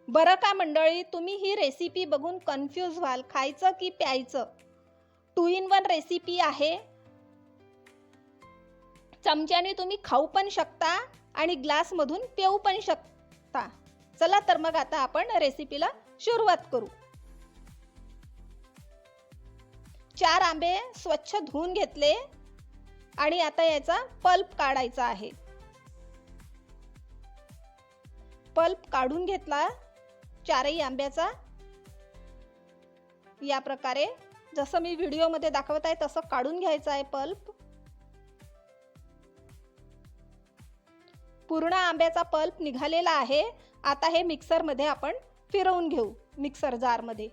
बरं का मंडळी, तुम्ही ही रेसिपी बघून कन्फ्यूज व्हाल, खायचं की प्यायचं. 2 in 1 रेसिपी आहे. चमच्याने तुम्ही खाऊ पण शकता आणि ग्लासमधून पिऊ पण शकता. चला तर मग आता आपण रेसिपीला सुरुवात करू. 4 आंबे स्वच्छ धुवून घेतले आणि आता याचा पल्प काढायचा आहे. पल्प काढून घेतला 4ही आंब्याचा. या प्रकारे जसं मी व्हिडिओमध्ये दाखवत आहे तसं काढून घ्यायचं आहे पल्प. पूर्ण आंब्याचा पल्प निघालेला आहे. आता हे मिक्सरमध्ये आपण फिरवून घेऊ, मिक्सर जारमध्ये.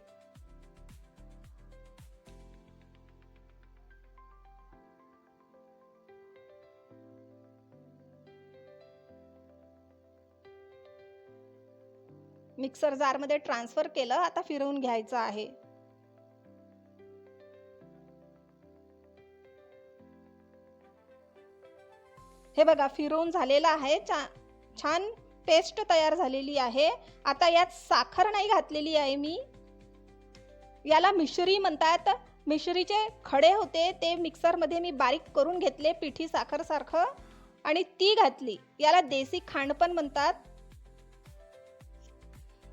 मिक्सर जारमध्ये ट्रान्सफर केलं. आता फिरवून घ्यायचं आहे. हे बघा फिरवून झालेलं आहे. छान पेस्ट तयार झालेली आहे. आता यात साखर नाही घातलेली आहे मी. याला मिश्री म्हणतात. मिश्रीचे खडे होते ते मिक्सरमध्ये मी बारीक करून घेतले पिठी साखर सारखं आणि ती घातली. याला देसी खांड पण म्हणतात.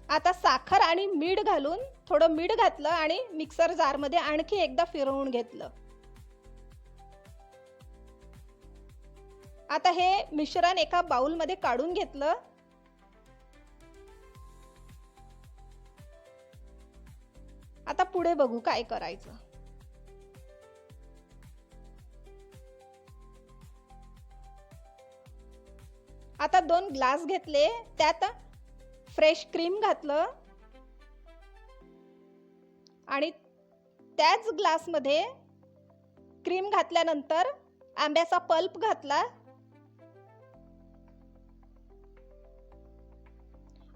आता साखर आणि मीठ घालून थोडं मीठ घातलं आणि मिक्सर जारमध्ये आणखी एकदा फिरवून घेतलं. आता हे मिश्रण एका बाउलमध्ये काढून घेतलं. आता पुढे बघू काय करायचं. आता 2 ग्लास घेतले, त्यात फ्रेश क्रीम घातलं आणि त्याच ग्लासमध्ये क्रीम घातल्यानंतर आंब्याचा पल्प घातला.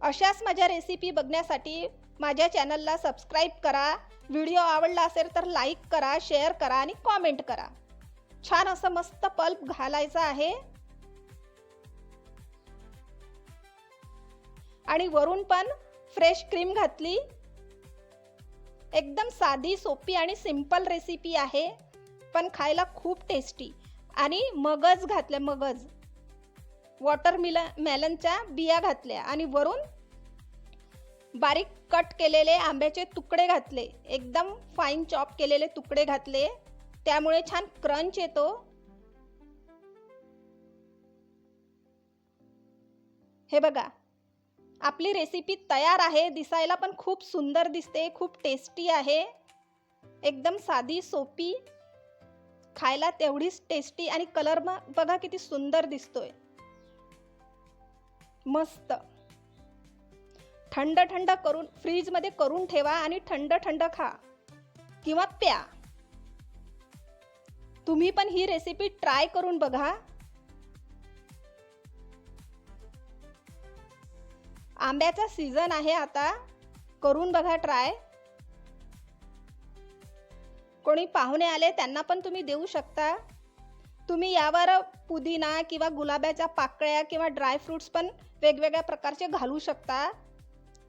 अशाच माझ्या रेसिपी बघण्यासाठी माझ्या चॅनलला सबस्क्राईब करा. व्हिडिओ आवडला असेल तर लाईक करा, शेअर करा आणि कॉमेंट करा. छान असं मस्त पल्प घालायचं आहे आणि वरून पण फ्रेश क्रीम घातली. एकदम साधी सोपी आणि सिंपल रेसिपी आहे, पण खायला खूप टेस्टी. आणि मगज घातले, मगज वॉटरमेलनच्या बिया घातल्या आणि वरून बारीक कट केलेले आंब्याचे तुकडे घातले. एकदम फाईन चॉप केलेले तुकडे घातले, त्यामुळे छान क्रंच येतो. हे बघा आपली रेसिपी तयार आहे. दिसायला पण खूप सुंदर दिसते, खूप टेस्टी आहे. एकदम साधी सोपी, खायला तेवढीच टेस्टी आणि कलर बघा किती सुंदर दिसतोय. मस्त. थंड थंड करून फ्रीजमध्ये करून ठेवा आणि थंड थंड खा किंवा प्या. तुम्ही पण ही रेसिपी ट्राय करून बघा. आंब्याचा सीझन आहे आता, करून बघा ट्राय. कोणी पाहुणे आले त्यांना पण तुम्ही देऊ शकता. तुम्ही यावर पुदिना किंवा गुलाबाच्या पाकळ्या किंवा ड्राय फ्रूट्स पण वेगवेगळ्या प्रकारचे घालू शकता.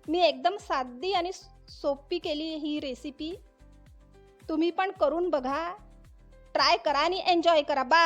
मी एकदम साधी आणि सोपी केली ही रेसिपी. तुम्ही पण करून बघा, ट्राय करा आणि एन्जॉय करा. बाय.